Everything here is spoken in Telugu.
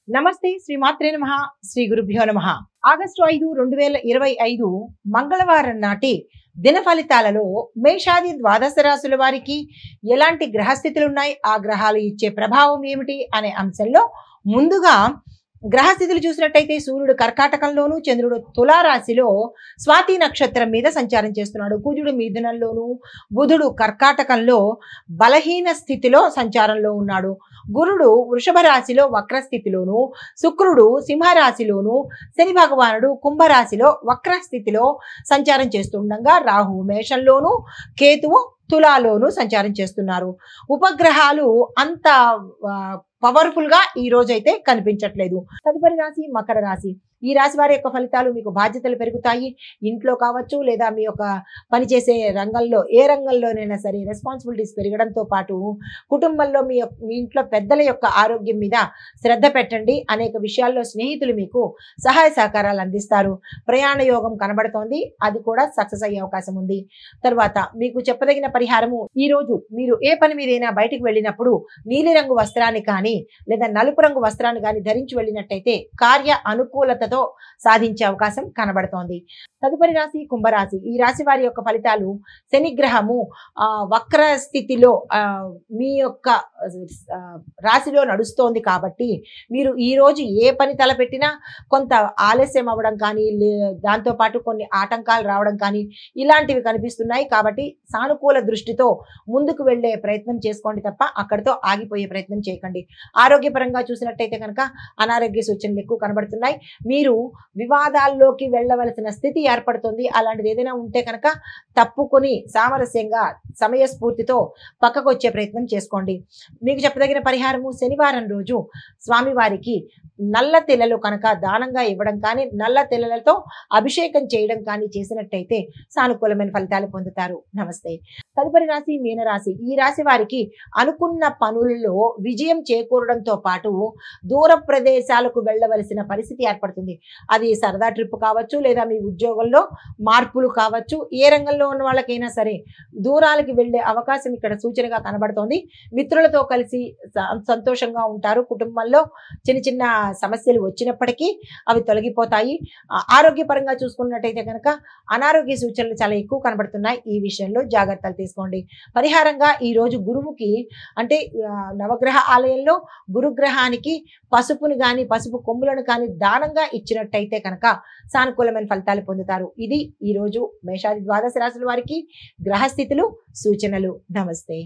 నమస్తే శ్రీమాత్రే నమః శ్రీ గురుభ్యో నమః. ఆగస్టు 5, 2025 మంగళవారం నాటి దిన ఫలితాలలో మేషాది ద్వాదశ రాశుల వారికి ఎలాంటి గ్రహస్థితులు ఉన్నాయి, ఆ గ్రహాలు ఇచ్చే ప్రభావం ఏమిటి అనే అంశంలో ముందుగా గ్రహస్థితులు చూసినట్టయితే సూర్యుడు కర్కాటకంలోను, చంద్రుడు తులారాశిలో స్వాతి నక్షత్రం మీద సంచారం చేస్తున్నాడు. కుజుడు మిథునంలోను, బుధుడు కర్కాటకంలో బలహీన స్థితిలో సంచారంలో ఉన్నాడు. గురుడు వృషభ రాశిలో వక్రస్థితిలోను, శుక్రుడు సింహరాశిలోను, శని భగవానుడు కుంభరాశిలో వక్రస్థితిలో సంచారం చేస్తుండగా రాహు మేషంలోను, కేతువు తులాలోను సంచారం చేస్తున్నారు. ఉపగ్రహాలు అంత పవర్ఫుల్ గా ఈ రోజైతే కనిపించట్లేదు. తదుపరి రాశి మకర రాశి. ఈ రాశి వారి యొక్క ఫలితాలు మీకు బాధ్యతలు పెరుగుతాయి. ఇంట్లో కావచ్చు లేదా మీ యొక్క పనిచేసే రంగంలో ఏ రంగంలోనైనా సరే రెస్పాన్సిబిలిటీస్ పెరగడంతో పాటు కుటుంబంలో మీ ఇంట్లో పెద్దల యొక్క ఆరోగ్యం మీద శ్రద్ధ పెట్టండి. అనేక విషయాల్లో స్నేహితులు మీకు సహాయ సహకారాలు అందిస్తారు. ప్రయాణ యోగం కనబడుతోంది, అది కూడా సక్సెస్ అయ్యే అవకాశం ఉంది. తర్వాత మీకు చెప్పదగిన పరిహారము, ఈ రోజు మీరు ఏ పని మీదైనా బయటికి వెళ్ళినప్పుడు నీలిరంగు వస్త్రాన్ని కానీ లేదా నలుపు రంగు వస్త్రాన్ని కానీ ధరించి వెళ్ళినట్టయితే కార్య అనుకూలతతో సాధించే అవకాశం కనబడుతోంది. తదుపరి రాశి కుంభరాశి. ఈ రాశి వారి యొక్క ఫలితాలు, శని గ్రహము వక్ర స్థితిలో మీ యొక్క రాశిలో నడుస్తోంది కాబట్టి మీరు ఈ రోజు ఏ పని తలపెట్టినా కొంత ఆలస్యం అవ్వడం కానీ, దాంతోపాటు కొన్ని ఆటంకాలు రావడం కానీ ఇలాంటివి కనిపిస్తున్నాయి. కాబట్టి సానుకూల దృష్టితో ముందుకు వెళ్ళే ప్రయత్నం చేసుకోండి తప్ప అక్కడితో ఆగిపోయే ప్రయత్నం చేయకండి. ఆరోగ్యపరంగా చూసినట్టయితే కనుక అనారోగ్య సూచనలు ఎక్కువ కనబడుతున్నాయి. మీరు వివాదాల్లోకి వెళ్ళవలసిన స్థితి ఏర్పడుతుంది. అలాంటిది ఏదైనా ఉంటే కనుక తప్పుకొని సామరస్యంగా సమయస్ఫూర్తితో పక్కకు వచ్చే ప్రయత్నం చేసుకోండి. మీకు చెప్పదగిన పరిహారము, శనివారం రోజు స్వామివారికి నల్ల తెల్లలు కనుక దానంగా ఇవ్వడం కానీ, నల్ల తెల్లలతో అభిషేకం చేయడం కానీ చేసినట్టయితే సానుకూలమైన ఫలితాలు పొందుతారు. నమస్తే. తదుపరి రాశి మీనరాశి. ఈ రాశి వారికి అనుకున్న పనుల్లో విజయం చేకూరడంతో పాటు దూర ప్రదేశాలకు వెళ్ళవలసిన పరిస్థితి ఏర్పడుతుంది. అది సరదా ట్రిప్ కావచ్చు లేదా మీ ఉద్యోగంలో మార్పులు కావచ్చు. ఏ రంగంలో ఉన్న వాళ్ళకైనా సరే దూరాలకి వెళ్ళే అవకాశం ఇక్కడ సూచనగా కనబడుతోంది. మిత్రులతో కలిసి సంతోషంగా ఉంటారు. కుటుంబంలో చిన్న చిన్న సమస్యలు వచ్చినప్పటికీ అవి తొలగిపోతాయి. ఆరోగ్యపరంగా చూసుకున్నట్టయితే కనుక అనారోగ్య సూచనలు చాలా ఎక్కువ కనబడుతున్నాయి. ఈ విషయంలో జాగ్రత్తలు తీసుకోండి. పరిహారంగా ఈ రోజు గురువుకి అంటే నవగ్రహ ఆలయంలో గురుగ్రహానికి పసుపుని కానీ పసుపు కొమ్ములను కానీ దానంగా ఇచ్చినట్టయితే కనుక సానుకూలమైన ఫలితాలు పొందుతారు. ఇది ఈరోజు మేషాది ద్వాదశ రాశుల వారికి గ్రహస్థితులు, సూచనలు. నమస్తే.